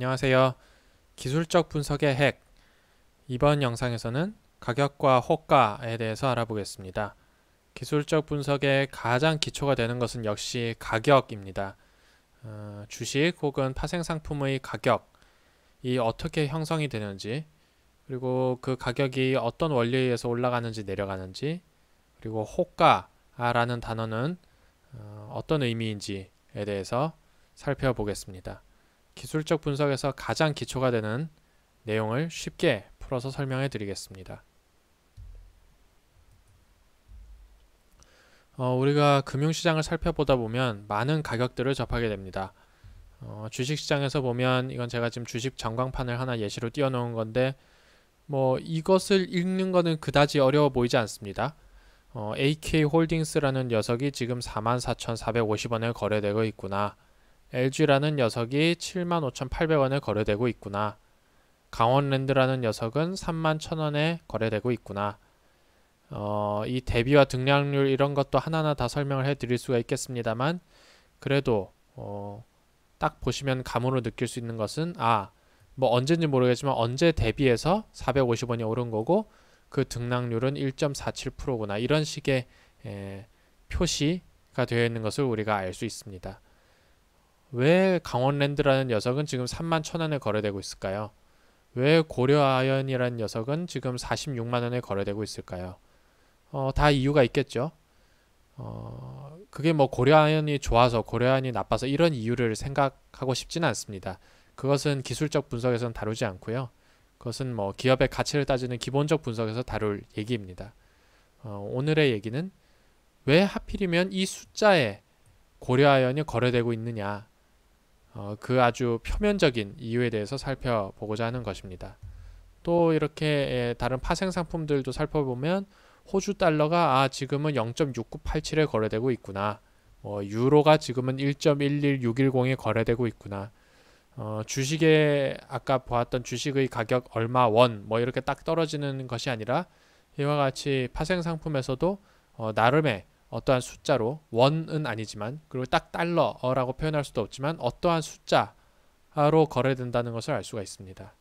안녕하세요. 기술적 분석의 핵. 이번 영상에서는 가격과 호가에 대해서 알아보겠습니다. 기술적 분석의 가장 기초가 되는 것은 역시 가격입니다. 주식 혹은 파생상품의 가격이 어떻게 형성이 되는지, 그리고 그 가격이 어떤 원리에 의해서 올라가는지 내려가는지, 그리고 호가라는 단어는 어떤 의미인지에 대해서 살펴보겠습니다. 기술적 분석에서 가장 기초가 되는 내용을 쉽게 풀어서 설명해 드리겠습니다. 우리가 금융시장을 살펴보다 보면 많은 가격들을 접하게 됩니다. 주식시장에서 보면 이건 제가 지금 주식 전광판을 하나 예시로 띄워놓은 건데 이것을 읽는 거는 그다지 어려워 보이지 않습니다. AK홀딩스라는 녀석이 지금 44,450원에 거래되고 있구나. LG라는 녀석이 75,800원에 거래되고 있구나. 강원랜드라는 녀석은 31,000원에 거래되고 있구나. 이 대비와 등락률 이런 것도 하나하나 다 설명을 해 드릴 수가 있겠습니다만, 그래도 딱 보시면 감으로 느낄 수 있는 것은 언제인지 모르겠지만 언제 대비해서 450원이 오른 거고 그 등락률은 1.47%구나. 이런 식의 표시가 되어 있는 것을 우리가 알 수 있습니다. 왜 강원랜드라는 녀석은 지금 31,000원에 거래되고 있을까요? 왜 고려아연이라는 녀석은 지금 46만원에 거래되고 있을까요? 다 이유가 있겠죠. 그게 고려아연이 좋아서 고려아연이 나빠서 이런 이유를 생각하고 싶지는 않습니다. 그것은 기술적 분석에서는 다루지 않고요. 그것은 기업의 가치를 따지는 기본적 분석에서 다룰 얘기입니다. 오늘의 얘기는 왜 하필이면 이 숫자에 고려아연이 거래되고 있느냐, 그 아주 표면적인 이유에 대해서 살펴보고자 하는 것입니다. 또 이렇게 다른 파생 상품들도 살펴보면 호주 달러가 지금은 0.6987에 거래되고 있구나. 유로가 지금은 1.11610에 거래되고 있구나. 주식에 아까 보았던 주식의 가격 얼마 원 이렇게 딱 떨어지는 것이 아니라 이와 같이 파생 상품에서도 나름의 어떠한 숫자로, 원은 아니지만, 그리고 딱 달러라고 표현할 수도 없지만 어떠한 숫자로 거래된다는 것을 알 수가 있습니다.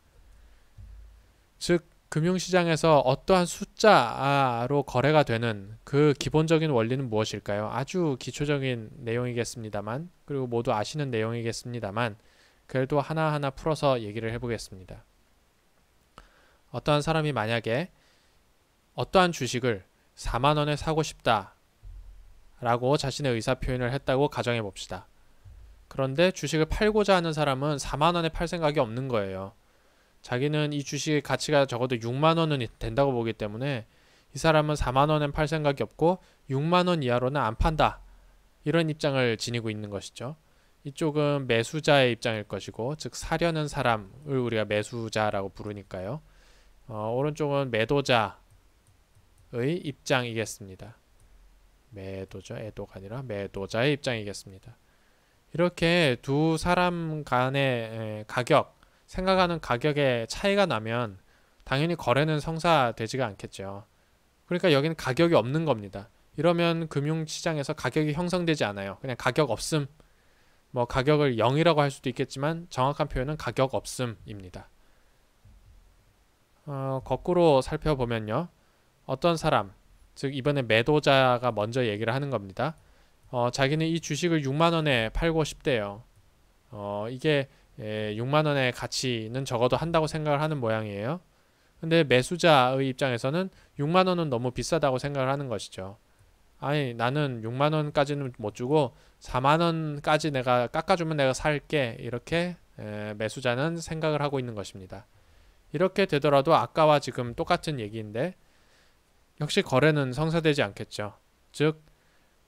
즉 금융시장에서 어떠한 숫자로 거래가 되는 그 기본적인 원리는 무엇일까요? 아주 기초적인 내용이겠습니다만, 그리고 모두 아시는 내용이겠습니다만, 그래도 하나하나 풀어서 얘기를 해보겠습니다. 어떠한 사람이 만약에 어떠한 주식을 4만원에 사고 싶다 라고 자신의 의사표현을 했다고 가정해 봅시다. 그런데 주식을 팔고자 하는 사람은 4만원에 팔 생각이 없는 거예요. 자기는 이 주식의 가치가 적어도 6만원은 된다고 보기 때문에 이 사람은 4만원엔 팔 생각이 없고 6만원 이하로는 안 판다, 이런 입장을 지니고 있는 것이죠. 이쪽은 매수자의 입장일 것이고, 즉 사려는 사람을 우리가 매수자라고 부르니까요. 오른쪽은 매도자의 입장이겠습니다. 애도가 아니라 매도자의 입장이겠습니다. 이렇게 두 사람 간의 생각하는 가격의 차이가 나면 당연히 거래는 성사되지가 않겠죠. 그러니까 여기는 가격이 없는 겁니다. 이러면 금융시장에서 가격이 형성되지 않아요. 그냥 가격 없음, 가격을 0이라고 할 수도 있겠지만 정확한 표현은 가격 없음입니다. 거꾸로 살펴보면요, 어떤 사람, 즉 이번에 매도자가 먼저 얘기를 하는 겁니다. 자기는 이 주식을 6만원에 팔고 싶대요. 이게 6만원의 가치는 적어도 한다고 생각을 하는 모양이에요. 근데 매수자의 입장에서는 6만원은 너무 비싸다고 생각을 하는 것이죠. 아니, 나는 6만원까지는 못 주고 4만원까지 내가 깎아주면 내가 살게, 이렇게 매수자는 생각을 하고 있는 것입니다. 이렇게 되더라도 아까와 지금 똑같은 얘기인데 역시 거래는 성사되지 않겠죠. 즉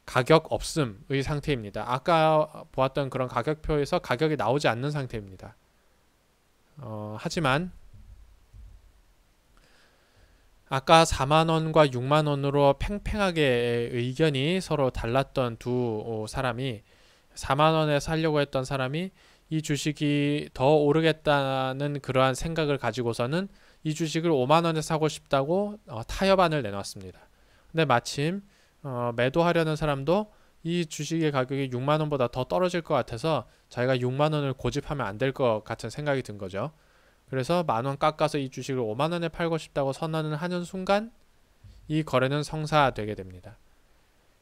가격 없음의 상태입니다. 아까 보았던 그런 가격표에서 가격이 나오지 않는 상태입니다. 하지만 아까 4만원과 6만원으로 팽팽하게 의견이 서로 달랐던 두 사람이, 4만원에 살려고 했던 사람이 이 주식이 더 오르겠다는 그러한 생각을 가지고서는 이 주식을 5만원에 사고 싶다고 타협안을 내놨습니다. 근데 마침 매도하려는 사람도 이 주식의 가격이 6만 원보다 더 떨어질 것 같아서 자기가 6만 원을 고집하면 안 될 것 같은 생각이 든 거죠. 그래서 만 원 깎아서 이 주식을 5만 원에 팔고 싶다고 선언을 하는 순간 이 거래는 성사되게 됩니다.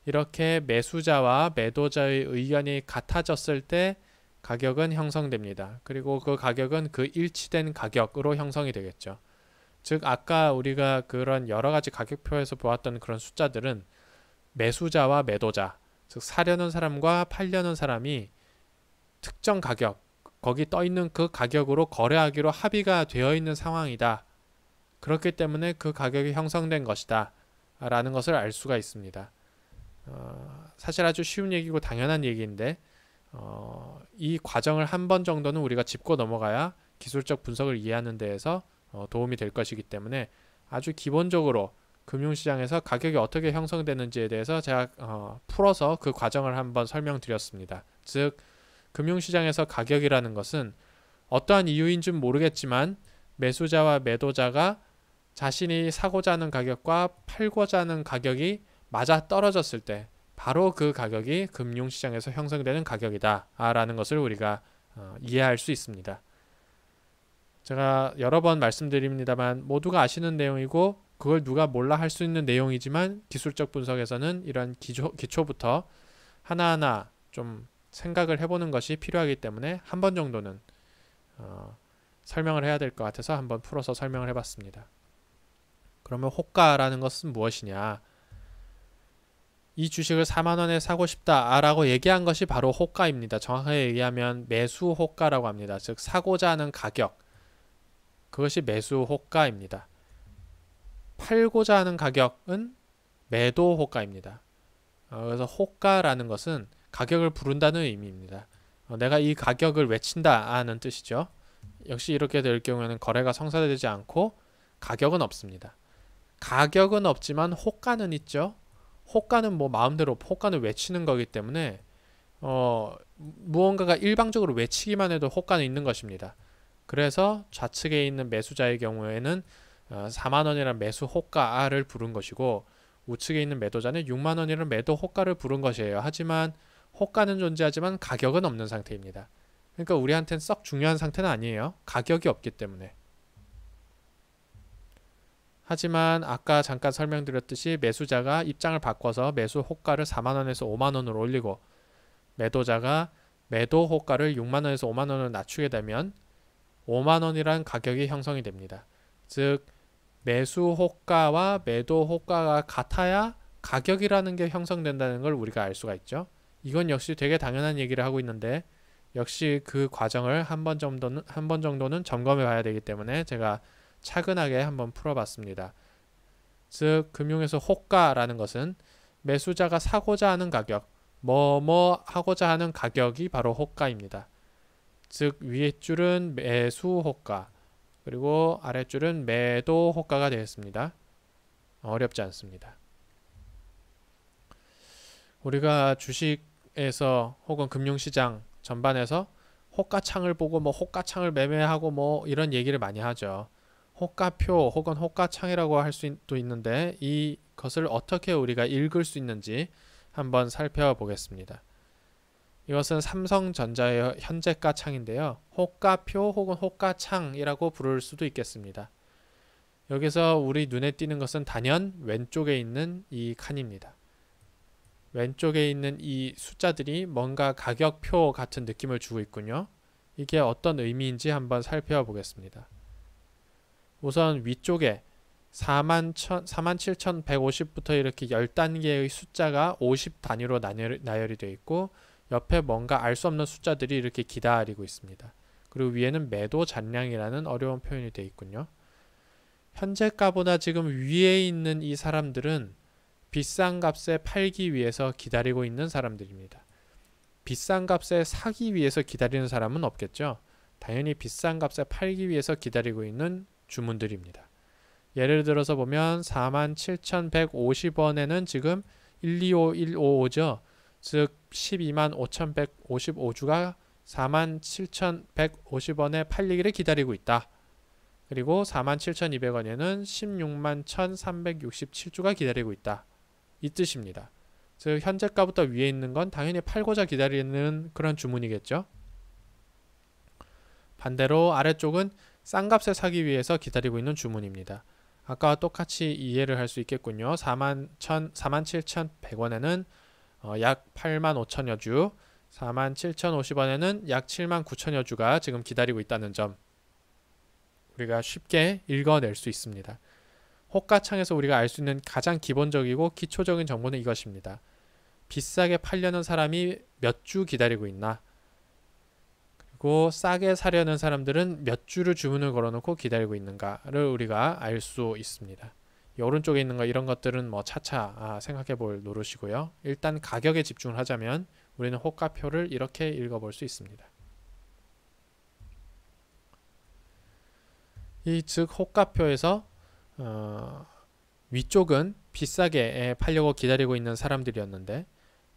이렇게 매수자와 매도자의 의견이 같아졌을 때 가격은 형성됩니다. 그리고 그 가격은 그 일치된 가격으로 형성이 되겠죠. 즉 아까 우리가 그런 여러 가지 가격표에서 보았던 그런 숫자들은 매수자와 매도자, 즉 사려는 사람과 팔려는 사람이 특정 가격, 거기 떠 있는 그 가격으로 거래하기로 합의가 되어 있는 상황이다. 그렇기 때문에 그 가격이 형성된 것이다. 라는 것을 알 수가 있습니다. 사실 아주 쉬운 얘기고 당연한 얘기인데 이 과정을 한 번 정도는 우리가 짚고 넘어가야 기술적 분석을 이해하는 데에서 도움이 될 것이기 때문에 아주 기본적으로 금융시장에서 가격이 어떻게 형성되는지에 대해서 제가 풀어서 그 과정을 한번 설명드렸습니다. 즉 금융시장에서 가격이라는 것은 어떠한 이유인지는 모르겠지만 매수자와 매도자가 자신이 사고자 하는 가격과 팔고자 하는 가격이 맞아 떨어졌을 때 바로 그 가격이 금융시장에서 형성되는 가격이다 라는 것을 우리가 이해할 수 있습니다. 제가 여러 번 말씀드립니다만 모두가 아시는 내용이고 그걸 누가 몰라 할 수 있는 내용이지만 기술적 분석에서는 이런 기초부터 하나하나 좀 생각을 해보는 것이 필요하기 때문에 한 번 정도는 설명을 해야 될 것 같아서 한번 풀어서 설명을 해봤습니다. 그러면 호가라는 것은 무엇이냐? 이 주식을 4만 원에 사고 싶다라고 얘기한 것이 바로 호가입니다. 정확하게 얘기하면 매수 호가라고 합니다. 즉 사고자 하는 가격, 그것이 매수 호가입니다. 팔고자 하는 가격은 매도 호가입니다. 그래서 호가라는 것은 가격을 부른다는 의미입니다. 내가 이 가격을 외친다 하는 뜻이죠. 역시 이렇게 될 경우에는 거래가 성사되지 않고 가격은 없습니다. 가격은 없지만 호가는 있죠. 호가는 뭐 마음대로 호가는 외치는 거기 때문에 무언가가 일방적으로 외치기만 해도 호가는 있는 것입니다. 그래서 좌측에 있는 매수자의 경우에는 4만 원이라는 매수 호가를 부른 것이고 우측에 있는 매도자는 6만 원이라는 매도 호가를 부른 것이에요. 하지만 호가는 존재하지만 가격은 없는 상태입니다. 그러니까 우리한테는 썩 중요한 상태는 아니에요. 가격이 없기 때문에. 하지만 아까 잠깐 설명드렸듯이 매수자가 입장을 바꿔서 매수 호가를 4만 원에서 5만 원으로 올리고 매도자가 매도 호가를 6만 원에서 5만 원으로 낮추게 되면 5만 원이란 가격이 형성이 됩니다. 즉 매수 호가와 매도 호가가 같아야 가격이라는 게 형성된다는 걸 우리가 알 수가 있죠. 이건 역시 되게 당연한 얘기를 하고 있는데 역시 그 과정을 한 번 정도는 점검해 봐야 되기 때문에 제가 차근하게 한번 풀어봤습니다. 즉 금융에서 호가라는 것은 매수자가 사고자 하는 가격, 뭐뭐 하고자 하는 가격이 바로 호가입니다. 즉 위에 줄은 매수 호가, 그리고 아랫줄은 매도 호가가 되겠습니다. 어렵지 않습니다. 우리가 주식에서 혹은 금융시장 전반에서 호가창을 보고 뭐 호가창을 매매하고 뭐 이런 얘기를 많이 하죠. 호가표 혹은 호가창이라고 할 수도 있는데 이것을 어떻게 우리가 읽을 수 있는지 한번 살펴보겠습니다. 이것은 삼성전자의 현재가 창인데요. 호가표 혹은 호가창이라고 부를 수도 있겠습니다. 여기서 우리 눈에 띄는 것은 단연 왼쪽에 있는 이 칸입니다. 왼쪽에 있는 이 숫자들이 뭔가 가격표 같은 느낌을 주고 있군요. 이게 어떤 의미인지 한번 살펴보겠습니다. 우선 위쪽에 47,150부터 이렇게 10단계의 숫자가 50 단위로 나열이 되어 있고 옆에 뭔가 알 수 없는 숫자들이 이렇게 기다리고 있습니다. 그리고 위에는 매도 잔량이라는 어려운 표현이 되어 있군요. 현재가보다 지금 위에 있는 이 사람들은 비싼 값에 팔기 위해서 기다리고 있는 사람들입니다. 비싼 값에 사기 위해서 기다리는 사람은 없겠죠. 당연히 비싼 값에 팔기 위해서 기다리고 있는 주문들입니다. 예를 들어서 보면 47,150원에는 지금 125155죠. 즉 125,155주가 47,150원에 팔리기를 기다리고 있다. 그리고 47,200원에는 161,367주가 기다리고 있다. 이 뜻입니다. 즉 현재가부터 위에 있는 건 당연히 팔고자 기다리는 그런 주문이겠죠. 반대로 아래쪽은 싼 값에 사기 위해서 기다리고 있는 주문입니다. 아까와 똑같이 이해를 할 수 있겠군요. 47,100원에는 약 85,000여 주, 47,050원에는 약 79,000여 주가 지금 기다리고 있다는 점 우리가 쉽게 읽어낼 수 있습니다. 호가창에서 우리가 알 수 있는 가장 기본적이고 기초적인 정보는 이것입니다. 비싸게 팔려는 사람이 몇 주 기다리고 있나, 그리고 싸게 사려는 사람들은 몇 주를 주문을 걸어놓고 기다리고 있는가를 우리가 알 수 있습니다. 이 오른쪽에 있는 거 이런 것들은 뭐 차차 생각해 볼 노릇이고요. 일단 가격에 집중을 하자면 우리는 호가표를 이렇게 읽어볼 수 있습니다. 이 즉 호가표에서 위쪽은 비싸게 팔려고 기다리고 있는 사람들이었는데,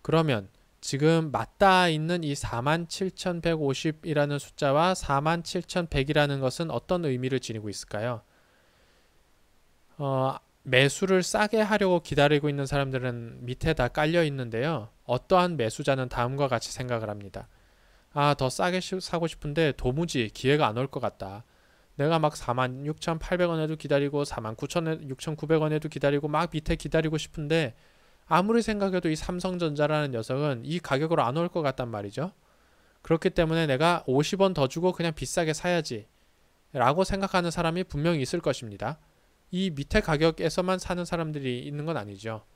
그러면 지금 맞닿아 있는 이 47,150이라는 숫자와 47,100이라는 것은 어떤 의미를 지니고 있을까요? 매수를 싸게 하려고 기다리고 있는 사람들은 밑에 다 깔려 있는데요. 어떠한 매수자는 다음과 같이 생각을 합니다. 더 싸게 사고 싶은데 도무지 기회가 안 올 것 같다. 내가 막 46,800원에도 기다리고 49,900원에도 기다리고 막 밑에 기다리고 싶은데 아무리 생각해도 이 삼성전자라는 녀석은 이 가격으로 안 올 것 같단 말이죠. 그렇기 때문에 내가 50원 더 주고 그냥 비싸게 사야지 라고 생각하는 사람이 분명히 있을 것입니다. 이 밑에 가격에서만 사는 사람들이 있는 건 아니죠.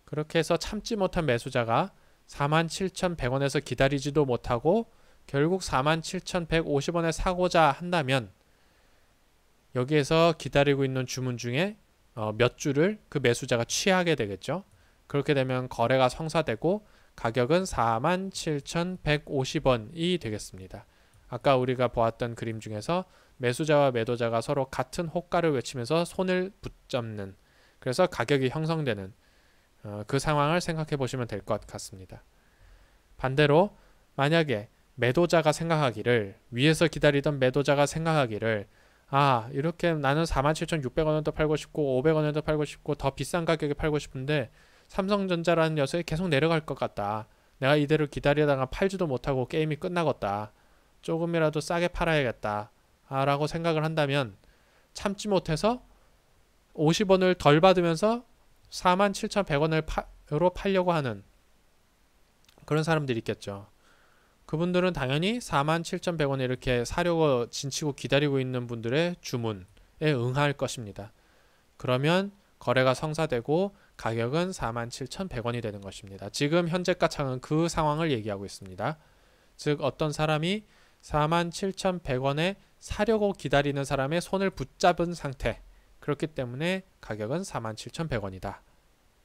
그렇게 해서 참지 못한 매수자가 47,100원에서 기다리지도 못하고 결국 47,150원에 사고자 한다면 여기에서 기다리고 있는 주문 중에 몇 주를 그 매수자가 취하게 되겠죠. 그렇게 되면 거래가 성사되고 가격은 47,150원이 되겠습니다. 아까 우리가 보았던 그림 중에서 매수자와 매도자가 서로 같은 호가를 외치면서 손을 붙잡는, 그래서 가격이 형성되는 그 상황을 생각해 보시면 될 것 같습니다. 반대로 만약에 매도자가 생각하기를, 위에서 기다리던 매도자가 생각하기를 이렇게 나는 47,600원에도 팔고 싶고 500원에도 팔고 싶고 더 비싼 가격에 팔고 싶은데 삼성전자라는 녀석이 계속 내려갈 것 같다. 내가 이대로 기다리다가 팔지도 못하고 게임이 끝나겠다. 조금이라도 싸게 팔아야겠다 라고 생각을 한다면 참지 못해서 50원을 덜 받으면서 47,100원으로 팔려고 하는 그런 사람들이 있겠죠. 그분들은 당연히 47,100원에 이렇게 사려고 진치고 기다리고 있는 분들의 주문에 응할 것입니다. 그러면 거래가 성사되고 가격은 47,100원이 되는 것입니다. 지금 현재가 창은 그 상황을 얘기하고 있습니다. 즉 어떤 사람이 47,100원에 사려고 기다리는 사람의 손을 붙잡은 상태, 그렇기 때문에 가격은 47,100원이다.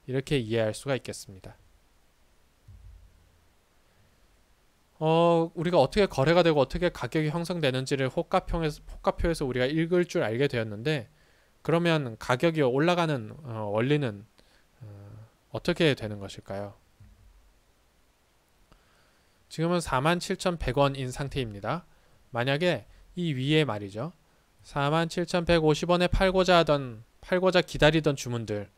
이렇게 이해할 수가 있겠습니다. 우리가 어떻게 거래가 되고 어떻게 가격이 형성되는지를 호가표에서 우리가 읽을 줄 알게 되었는데, 그러면 가격이 올라가는 원리는 어떻게 되는 것일까요? 지금은 47,100원인 상태입니다. 만약에 이 위에 말이죠. 47,150원에 팔고자 기다리던 주문들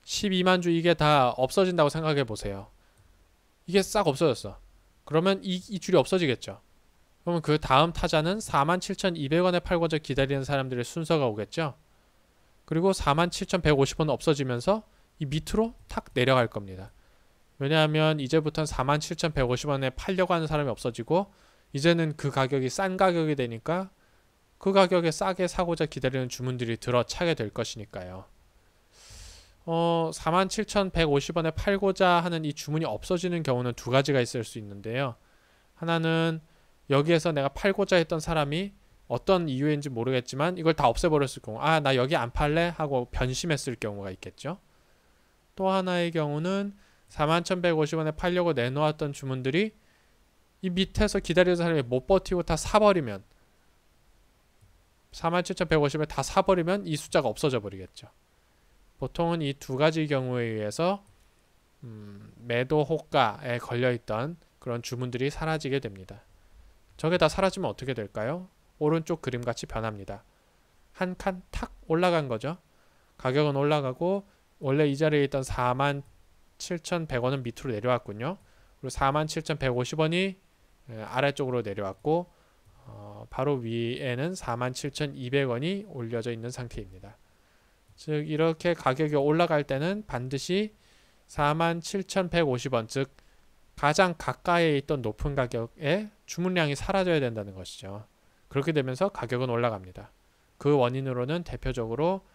12만 주 이게 다 없어진다고 생각해 보세요. 이게 싹 없어졌어. 그러면 이 줄이 없어지겠죠. 그러면 그 다음 타자는 47,200원에 팔고자 기다리는 사람들의 순서가 오겠죠. 그리고 47,150원 없어지면서 이 밑으로 탁 내려갈 겁니다. 왜냐하면 이제부터는 47,150원에 팔려고 하는 사람이 없어지고 이제는 그 가격이 싼 가격이 되니까 그 가격에 싸게 사고자 기다리는 주문들이 들어차게 될 것이니까요. 47,150원에 팔고자 하는 이 주문이 없어지는 경우는 두 가지가 있을 수 있는데요. 하나는 여기에서 내가 팔고자 했던 사람이 어떤 이유인지 모르겠지만 이걸 다 없애버렸을 경우, 나 여기 안 팔래? 하고 변심했을 경우가 있겠죠. 또 하나의 경우는 41,150원에 팔려고 내놓았던 주문들이 이 밑에서 기다리는 사람이 못 버티고 다 사버리면, 47,150원에 다 사버리면 이 숫자가 없어져 버리겠죠. 보통은 이 두 가지 경우에 의해서 매도 호가에 걸려있던 그런 주문들이 사라지게 됩니다. 저게 다 사라지면 어떻게 될까요? 오른쪽 그림같이 변합니다. 한 칸 탁 올라간 거죠. 가격은 올라가고 원래 이 자리에 있던 47,100원은 밑으로 내려왔군요. 그리고 47,150원이 아래쪽으로 내려왔고 바로 위에는 47,200원이 올려져 있는 상태입니다. 즉 이렇게 가격이 올라갈 때는 반드시 47,150원, 즉 가장 가까이에 있던 높은 가격에 주문량이 사라져야 된다는 것이죠. 그렇게 되면서 가격은 올라갑니다. 그 원인으로는 대표적으로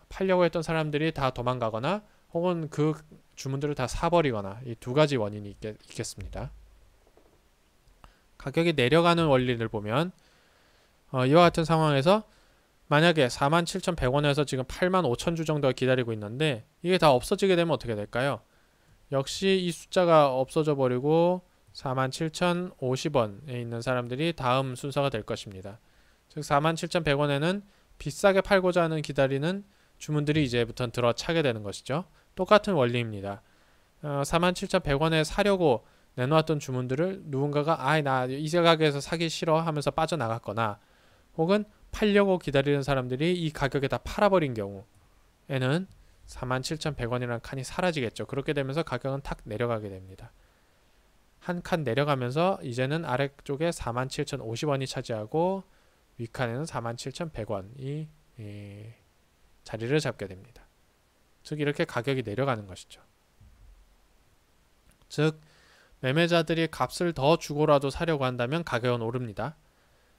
팔려고 했던 사람들이 다 도망가거나 혹은 그 주문들을 다 사버리거나 이 두 가지 원인이 있겠습니다. 가격이 내려가는 원리를 보면 이와 같은 상황에서 만약에 47,100원에서 지금 85,000주 정도가 기다리고 있는데 이게 다 없어지게 되면 어떻게 될까요? 역시 이 숫자가 없어져 버리고 47,050원에 있는 사람들이 다음 순서가 될 것입니다. 즉 47,100원에는 비싸게 팔고자 하는 기다리는 주문들이 이제부터 들어차게 되는 것이죠. 똑같은 원리입니다. 47,100원에 사려고 내놓았던 주문들을 누군가가 나 이 가격에서 사기 싫어 하면서 빠져나갔거나 혹은 팔려고 기다리는 사람들이 이 가격에 다 팔아버린 경우에는 47,100원이라는 칸이 사라지겠죠. 그렇게 되면서 가격은 탁 내려가게 됩니다. 한 칸 내려가면서 이제는 아래쪽에 47,050원이 차지하고 윗칸에는 47,100원이 자리를 잡게 됩니다. 즉 이렇게 가격이 내려가는 것이죠. 즉 매매자들이 값을 더 주고라도 사려고 한다면 가격은 오릅니다.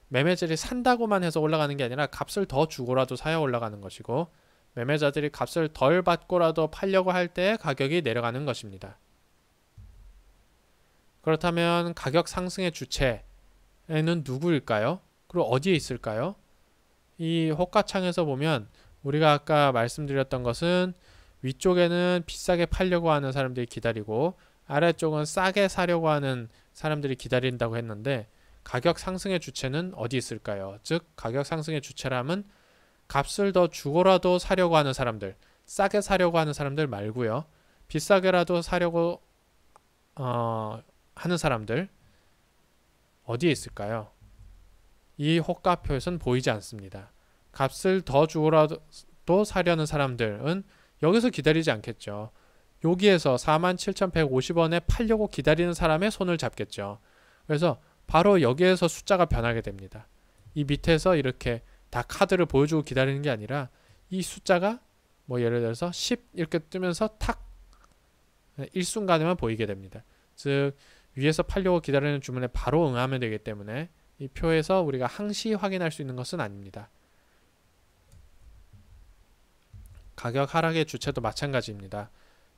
매매자들이 산다고만 해서 올라가는 게 아니라 값을 더 주고라도 사야 올라가는 것이고 매매자들이 값을 덜 받고라도 팔려고 할 때 가격이 내려가는 것입니다. 그렇다면 가격 상승의 주체는 누구일까요? 그리고 어디에 있을까요? 이 호가창에서 보면 우리가 아까 말씀드렸던 것은 위쪽에는 비싸게 팔려고 하는 사람들이 기다리고 아래쪽은 싸게 사려고 하는 사람들이 기다린다고 했는데 가격 상승의 주체는 어디 있을까요? 즉 가격 상승의 주체라면 값을 더 주고라도 사려고 하는 사람들, 싸게 사려고 하는 사람들 말고요. 비싸게라도 사려고 하는 사람들 어디에 있을까요? 이 호가표에서는 보이지 않습니다. 값을 더 주고라도 사려는 사람들은 여기서 기다리지 않겠죠. 여기에서 47,150원에 팔려고 기다리는 사람의 손을 잡겠죠. 그래서 바로 여기에서 숫자가 변하게 됩니다. 이 밑에서 이렇게 다 카드를 보여주고 기다리는 게 아니라 이 숫자가 뭐 예를 들어서 10 이렇게 뜨면서 탁 일순간에만 보이게 됩니다. 즉 위에서 팔려고 기다리는 주문에 바로 응하면 되기 때문에 이 표에서 우리가 항시 확인할 수 있는 것은 아닙니다. 가격 하락의 주체도 마찬가지입니다.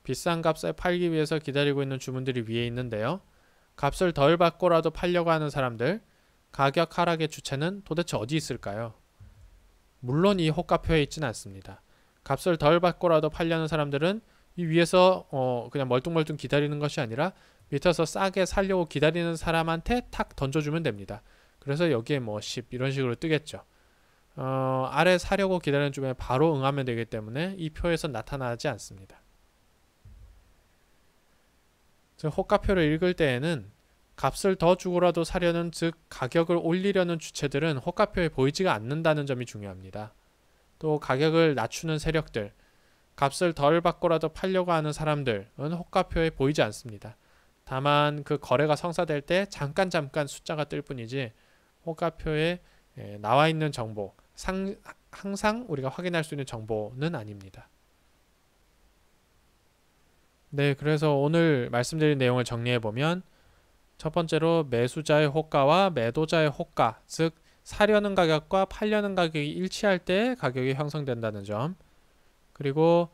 비싼 값에 팔기 위해서 기다리고 있는 주문들이 위에 있는데요. 값을 덜 받고라도 팔려고 하는 사람들, 가격 하락의 주체는 도대체 어디 있을까요? 물론 이 호가표에 있지는 않습니다. 값을 덜 받고라도 팔려는 사람들은 이 위에서 그냥 멀뚱멀뚱 기다리는 것이 아니라 밑에서 싸게 살려고 기다리는 사람한테 탁 던져주면 됩니다. 그래서 여기에 뭐 10 이런 식으로 뜨겠죠. 아래 사려고 기다리는 주문에 바로 응하면 되기 때문에 이 표에서 나타나지 않습니다. 즉 호가표를 읽을 때에는 값을 더 주고라도 사려는, 즉 가격을 올리려는 주체들은 호가표에 보이지가 않는다는 점이 중요합니다. 또 가격을 낮추는 세력들, 값을 덜 받고라도 팔려고 하는 사람들은 호가표에 보이지 않습니다. 다만 그 거래가 성사될 때 잠깐 숫자가 뜰 뿐이지 호가표에 나와 있는 정보, 항상 우리가 확인할 수 있는 정보는 아닙니다. 네, 그래서 오늘 말씀드린 내용을 정리해보면 첫 번째로 매수자의 호가와 매도자의 호가, 즉 사려는 가격과 팔려는 가격이 일치할 때 가격이 형성된다는 점, 그리고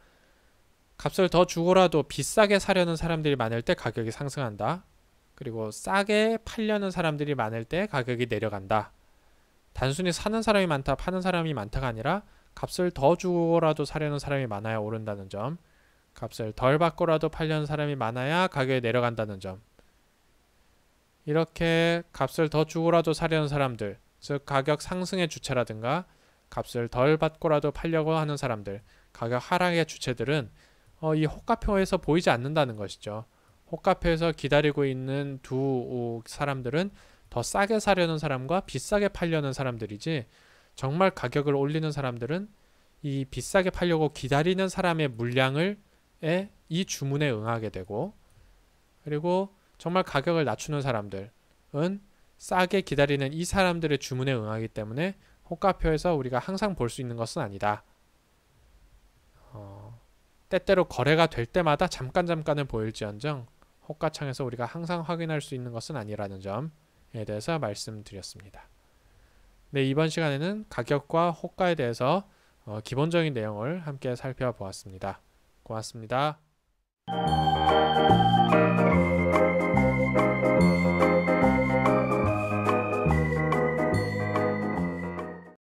값을 더 주고라도 비싸게 사려는 사람들이 많을 때 가격이 상승한다. 그리고 싸게 팔려는 사람들이 많을 때 가격이 내려간다. 단순히 사는 사람이 많다, 파는 사람이 많다가 아니라 값을 더 주고라도 사려는 사람이 많아야 오른다는 점, 값을 덜 받고라도 팔려는 사람이 많아야 가격이 내려간다는 점. 이렇게 값을 더 주고라도 사려는 사람들, 즉 가격 상승의 주체라든가 값을 덜 받고라도 팔려고 하는 사람들, 가격 하락의 주체들은 이 호가표에서 보이지 않는다는 것이죠. 호가표에서 기다리고 있는 두 사람들은 더 싸게 사려는 사람과 비싸게 팔려는 사람들이지, 정말 가격을 올리는 사람들은 이 비싸게 팔려고 기다리는 사람의 물량을 이 주문에 응하게 되고, 그리고 정말 가격을 낮추는 사람들은 싸게 기다리는 이 사람들의 주문에 응하기 때문에 호가표에서 우리가 항상 볼 수 있는 것은 아니다. 때때로 거래가 될 때마다 잠깐은 보일지언정 호가창에서 우리가 항상 확인할 수 있는 것은 아니라는 점에 대해서 말씀드렸습니다. 네, 이번 시간에는 가격과 호가에 대해서 기본적인 내용을 함께 살펴보았습니다. 고맙습니다.